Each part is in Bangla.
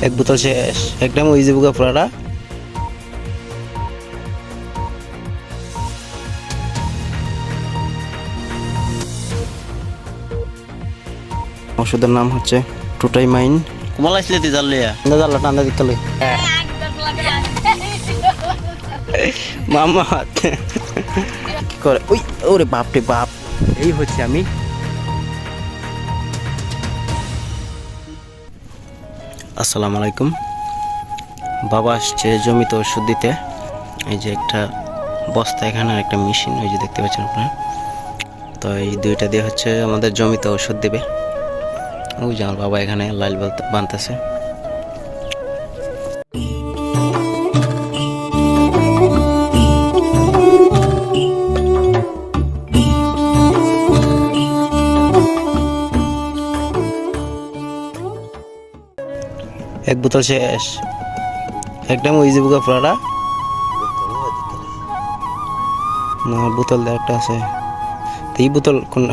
এক বোতল শেষ, একদম ওই যে বুকা পুরাটা। ওষুধের নাম হচ্ছে টুটাইমাইন। কুমাল আসলে তুই জানলিয়া না জানলা টান্দা দিকালে মামা কি করে ওই ওরে বাপ রে বাপ। এই হচ্ছে আমি। আসসালামু আলাইকুম। বাবা আসছে জমিতে ওষুধ দিতে। এই যে একটা বস্তা এখানে আর একটা মেশিন ওই যে দেখতে পাচ্ছেন আপনারা। তো এই দুইটা দিয়ে হচ্ছে আমাদের জমিতে ওষুধ দেবে। ওই যে আমার বাবা এখানে লাইল বানতেছে। এক বোতল শেষ, একদম ওই যে বুকা পুরাটা। না বোতল দিয়ে একটা আছে। তো এই বোতল কোন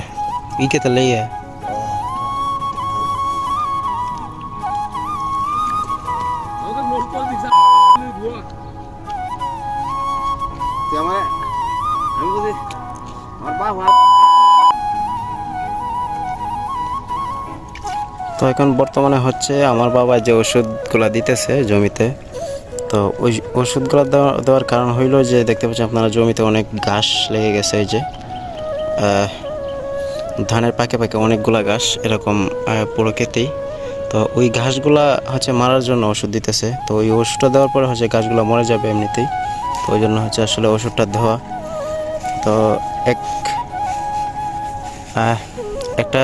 ইকে তো লইয়া তো এখন বর্তমানে হচ্ছে আমার বাবা যে ওষুধগুলো দিতেছে জমিতে। তো ওই ওষুধগুলো দেওয়ার কারণ হইল যে দেখতে পাচ্ছেন আপনারা জমিতে অনেক ঘাস লেগে গেছে। এই যে ধানের পাকে পাকে অনেকগুলা ঘাস এরকম পুরো খেতেই। তো ওই ঘাসগুলা হচ্ছে মারার জন্য ওষুধ দিতেছে। তো ওই ওষুধটা দেওয়ার পরে হচ্ছে ঘাসগুলো মরে যাবে এমনিতেই। তো ওই জন্য হচ্ছে আসলে ওষুধটা দেওয়া। তো একটা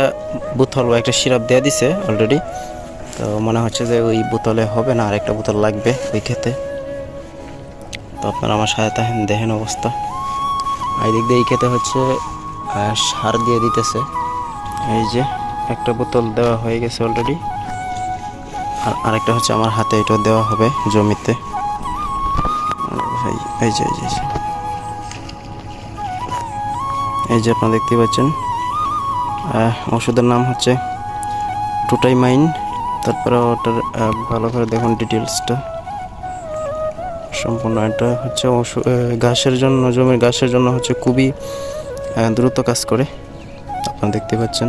বোতল বা একটা সিরাপ দিয়ে দিছে অলরেডি। তো মনে হচ্ছে যে ওই বোতলে হবে না, আর একটা বোতল লাগবে ওই খেতে। তো আপনারা আমার সাথে দেখেন অবস্থা। এই দিক দিয়ে এই খেতে হচ্ছে সার দিয়ে দিতেছে। এই যে একটা বোতল দেওয়া হয়ে গেছে অলরেডি, আর আরেকটা হচ্ছে আমার হাতে এটা দেওয়া হবে জমিতে। এই যে এই যে আপনারা দেখতে পাচ্ছেন ওষুধের নাম হচ্ছে টুটাইমাইন। তারপরে ওটার ভালো করে দেখুন ডিটেলসটা সম্পূর্ণ। এটা হচ্ছে ঘাসের জন্য, জমির ঘাসের জন্য হচ্ছে খুবই দ্রুত কাজ করে। আপনারা দেখতে পাচ্ছেন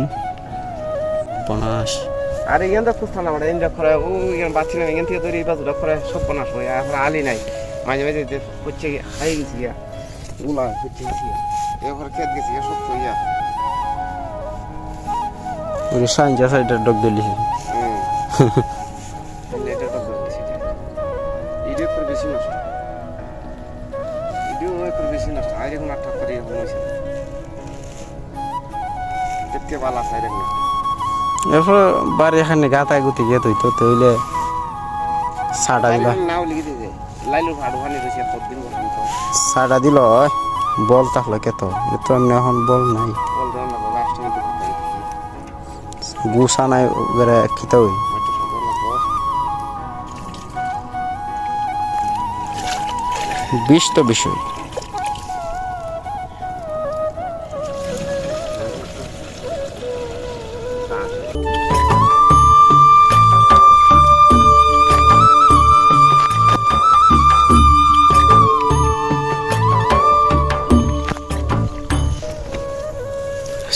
পনাশ। আর এখান থেকে খুঁজতাম না, মানে করে ও এখানে পাচ্ছি না। এখান থেকে তৈরি বাজুটা করে সব পনাশ হয়। এখন আলি নাই, মাঝে মাঝে হচ্ছে হাই গেছি গিয়া গুলা হচ্ছে গেছি এবার খেত গেছি সব তো ইয়া ওই সাইনজা সাইডটা ডক দিলি লেটারটা ধরতেছি। ইডিও করে বেশি নষ্ট, ইডিও করে বেশি নষ্ট। আর এখন 8 করে এরকম হয়েছে দেখতে ভালো আছে এরকম। এরপর বাড়ি এখানে গাতায় গুতি গিয়ে তুই তো তৈলে সাড়া দিলা নাও লিখে দিতে লাইলুর ভাড় ওখানে রয়েছে প্রতিদিন বলতাম তো সাড়া দিল বল তাহলে কেত তো এমনি এখন বল নাই বল দেওয়া না লাস্ট মধ্যে গুসা নাই বেড়ে খিতে ওই বিষ তো বিষয়।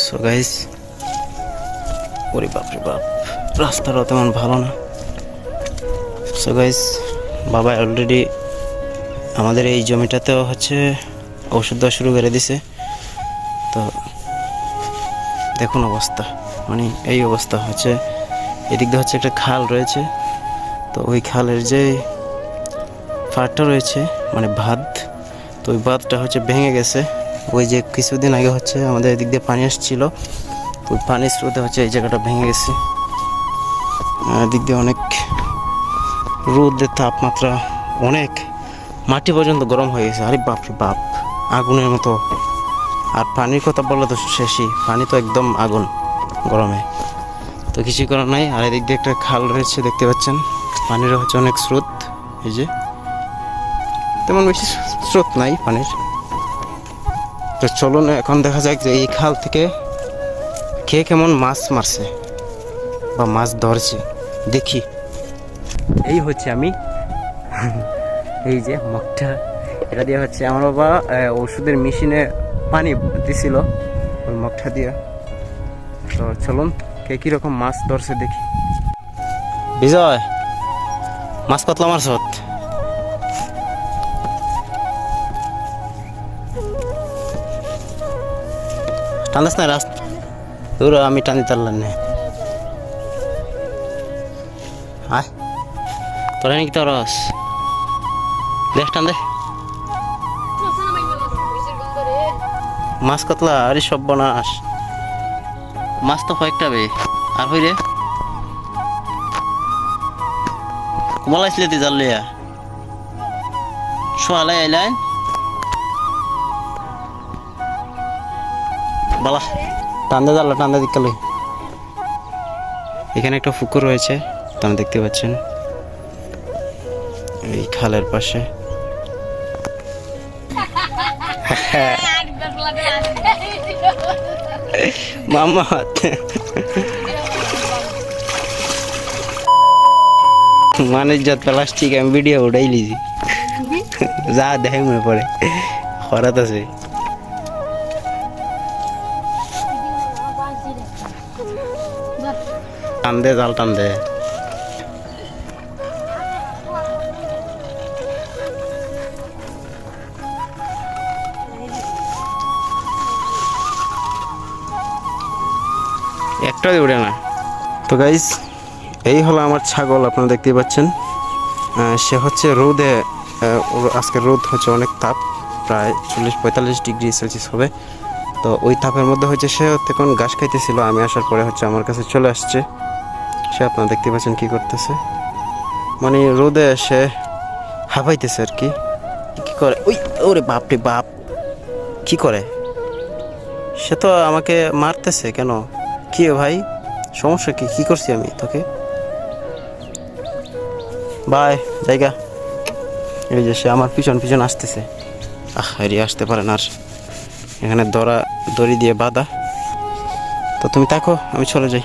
সো গাইস, ওরে বাপরে বাপ, রাস্তাটাও তেমন ভালো না। সো গাইস, বাবা অলরেডি আমাদের এই জমিটাতেও হচ্ছে ওষুধ দেওয়া শুরু করে দিছে। তো দেখুন অবস্থা, মানে এই অবস্থা হচ্ছে। এদিক দিয়ে হচ্ছে একটা খাল রয়েছে। তো ওই খালের যে ফাটটা রয়েছে মানে বাঁধ, তো ওই বাঁধটা হচ্ছে ভেঙে গেছে। ওই যে কিছুদিন আগে হচ্ছে আমাদের এদিক দিয়ে পানি আসছিল, তো ওই পানির স্রোতে হচ্ছে এই জায়গাটা ভেঙে গেছে। এদিক দিয়ে অনেক রোদের তাপমাত্রা, অনেক মাটি পর্যন্ত গরম হয়ে গেছে। আরে বাপরে বাপ, আগুনের মতো। আর পানির কথা বললে তো শেষই, পানি তো একদম আগুন গরমে। তো কিছু করার নাই। আর এদিক দিয়ে একটা খাল রয়েছে দেখতে পাচ্ছেন, পানিরও হচ্ছে অনেক স্রোত। এই যে তেমন বেশি স্রোত নাই পানির। তো চলুন এখন দেখা যাক যে এই খাল থেকে কে কেমন মাছ মারছে বা মাছ ধরছে দেখি। এই হচ্ছে আমি এই যে মগটা, এটা দিয়ে হচ্ছে আমার বাবা ওষুধের মেশিনে পানি দিছিল ওই মগটা দিয়ে। তো চলুন কে কীরকম মাছ ধরছে দেখি। বিজয়, মাছ কতলা মারছ? টানদাস না রাস্তা দূর, আমি টানি তারলাম না। আয় তোরা নাকি তরস দেখ, টান দে মাছ কতলা। আরে সব বনাস মাছ তো কয়েকটা বে আর হই রে বলাইছিলে তুই জাল লিয়া শোয়ালাই আইলাইন বালা টান্দা জাল টান্দা দিকালে। এখানে একটা পুকুর রয়েছে, আপনারা দেখতে পাচ্ছেন এই খালের পাশে। মামা মানুষ যত প্লাস্টিক আমি ভিডিও উঠাই লিছি যা দেখে মনে পড়ে হরাত আছে। টান দে জাল টান দে। একটাই উড়ে না। তো গাইস এই হলো আমার ছাগল, আপনারা দেখতেই পাচ্ছেন। সে হচ্ছে রোদে, আজকে রোদ হচ্ছে অনেক তাপ, প্রায় 40-45 ডিগ্রি সেলসিয়াস হবে। তো ওই তাপের মধ্যে হচ্ছে সে তখন ঘাস খাইতেছিল, আমি আসার পরে হচ্ছে আমার কাছে চলে আসছে। সে আপনারা দেখতে পাচ্ছেন কি করতেছে, মানে রোদে সে হাঁপাইতেছে আর কি। কি করে ওই ওরে বাপ রে বাপ, কি করে সে? তো আমাকে মারতেছে কেন? কি ভাই সমস্যা কি? কি করছি আমি তোকে? বাই জায়গা। এই যে সে আমার পিছন পিছন আসতেছে। আরে আসতে পারে না, আর এখানে দড়ি দিয়ে বাঁধা। তো তুমি থাকো, আমি চলে যাই।